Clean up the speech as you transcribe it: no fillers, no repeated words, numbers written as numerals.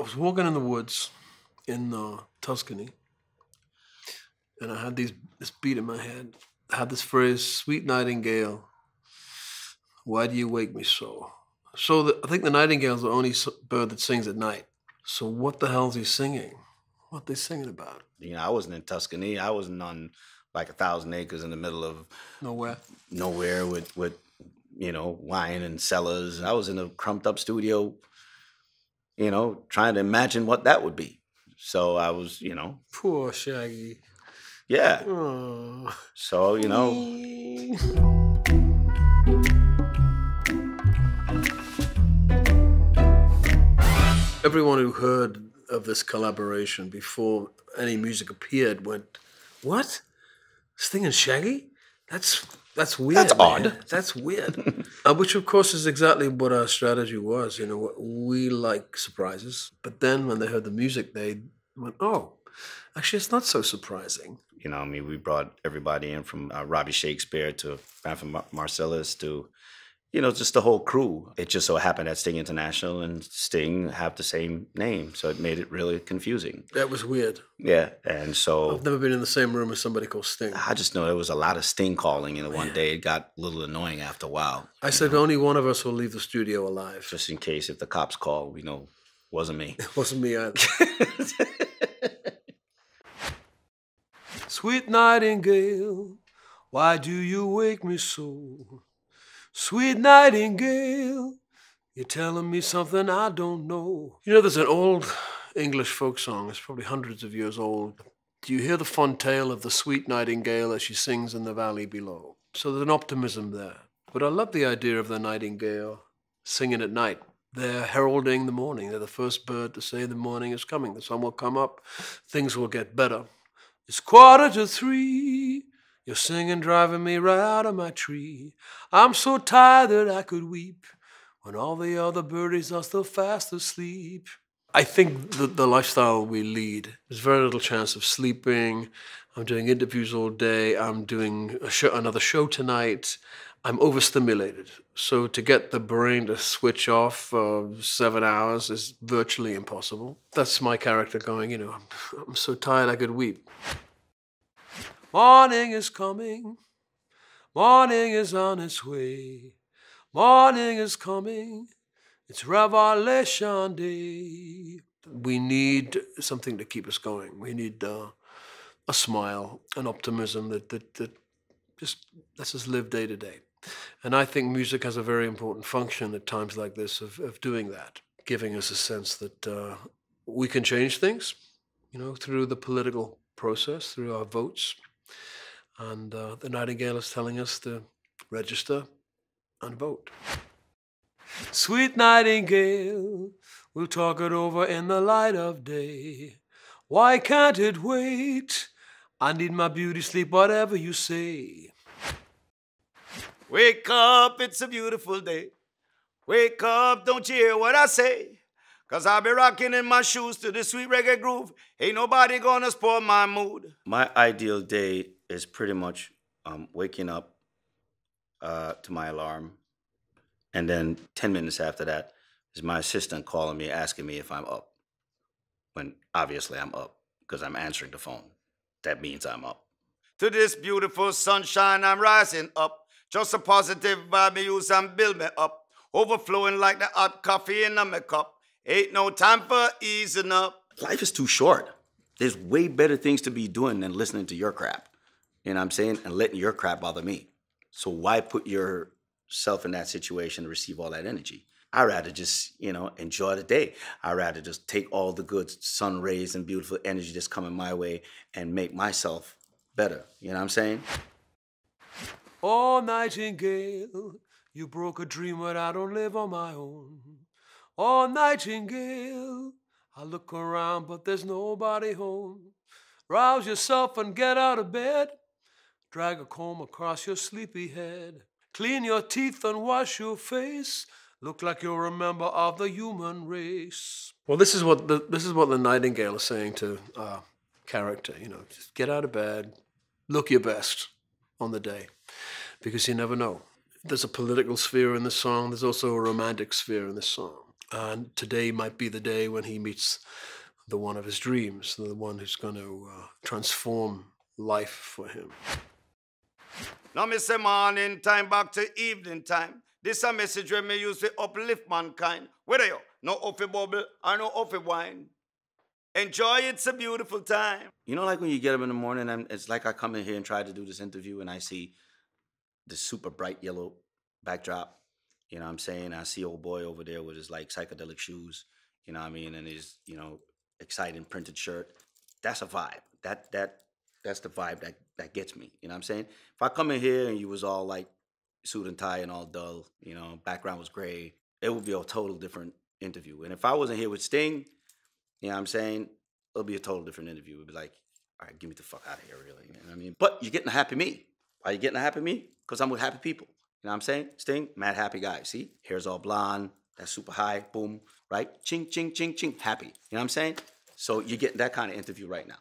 was walking in the woods in Tuscany, and I had this beat in my head. I had this phrase, "Sweet nightingale, why do you wake me so?" So I think the nightingale is the only bird that sings at night. So what the hell is he singing? What they singing about? You know, I wasn't in Tuscany. I wasn't on like 1,000 acres in the middle of Nowhere with you know, wine and cellars. I was in a crumped up studio, you know, trying to imagine what that would be. So I was, you know, poor Shaggy. Yeah. Oh. So, you know. Everyone who heard of this collaboration before any music appeared went, "What? Sting and Shaggy? That's weird. That's odd. That's weird." Which, of course, is exactly what our strategy was. You know, we like surprises. But then when they heard the music, they went, "Oh, actually, it's not so surprising." You know, I mean, we brought everybody in from Robbie Shakespeare to Francis Marcellus to, you know, just the whole crew. It just so happened that Sting International and Sting have the same name, so it made it really confusing. That was weird. Yeah, and so... I've never been in the same room as somebody called Sting. I just know there was a lot of Sting calling, you know, one day. It got a little annoying after a while. I said, only one of us will leave the studio alive. Just in case if the cops call, we know it wasn't me. It wasn't me either. Sweet nightingale, why do you wake me so? Sweet nightingale, you're telling me something I don't know. You know, there's an old English folk song, it's probably hundreds of years old. Do you hear the fond tale of the sweet nightingale as she sings in the valley below? So there's an optimism there. But I love the idea of the nightingale singing at night. They're heralding the morning. They're the first bird to say the morning is coming. The sun will come up, things will get better. It's 2:45. You're singing, driving me right out of my tree. I'm so tired that I could weep when all the other birdies are still fast asleep. I think the lifestyle we lead, there's very little chance of sleeping. I'm doing interviews all day. I'm doing another show tonight. I'm overstimulated. So to get the brain to switch off for 7 hours is virtually impossible. That's my character going, you know, I'm so tired I could weep. Morning is coming. Morning is on its way. Morning is coming. It's Revelation Day. We need something to keep us going. We need a smile, an optimism that just lets us live day to day. And I think music has a very important function at times like this of doing that, giving us a sense that we can change things, you know, through the political process, through our votes. And the Nightingale is telling us to register and vote. Sweet nightingale, we'll talk it over in the light of day. Why can't it wait? I need my beauty sleep, whatever you say. Wake up, it's a beautiful day. Wake up, don't you hear what I say? 'Cause I'll be rocking in my shoes to the sweet reggae groove. Ain't nobody gonna spoil my mood. My ideal day is pretty much waking up to my alarm. And then 10 minutes after that is my assistant calling me, asking me if I'm up. When obviously I'm up because I'm answering the phone. That means I'm up. To this beautiful sunshine, I'm rising up. Just a positive vibe, me use and build me up. Overflowing like the hot coffee in my cup. Ain't no time for easing up. Life is too short. There's way better things to be doing than listening to your crap. You know what I'm saying? And letting your crap bother me. So why put yourself in that situation to receive all that energy? I'd rather just, you know, enjoy the day. I'd rather just take all the good sun rays and beautiful energy that's coming my way and make myself better. You know what I'm saying? Oh, nightingale, you broke a dream, but I don't live on my own. Oh, nightingale, I look around, but there's nobody home. Rouse yourself and get out of bed. Drag a comb across your sleepy head. Clean your teeth and wash your face. Look like you're a member of the human race. Well, this is what the Nightingale is saying to our character. You know, just get out of bed, look your best on the day, because you never know. There's a political sphere in this song. There's also a romantic sphere in this song. And today might be the day when he meets the one of his dreams, the one who's going to transform life for him. Now me say morning time back to evening time. This a message when me use to uplift mankind. Whether you no offy bubble or no offy wine. Enjoy, it's a beautiful time. You know, like when you get up in the morning, and it's like I come in here and try to do this interview and I see this super bright yellow backdrop. You know what I'm saying? I see old boy over there with his like psychedelic shoes, you know what I mean, and his, you know, exciting printed shirt. That's a vibe. That's the vibe that gets me. You know what I'm saying? If I come in here and you was all like suit and tie and all dull, you know, background was gray, it would be a total different interview. And if I wasn't here with Sting, you know what I'm saying? It'll be a total different interview. It'd be like, all right, get me the fuck out of here, really. You know what I mean? But you're getting a happy me. Why are you getting a happy me? Because I'm with happy people. You know what I'm saying? Sting, mad happy guy. See? Hair's all blonde. That's super high. Boom. Right? Ching, ching, ching, ching. Happy. You know what I'm saying? So you're getting that kind of interview right now.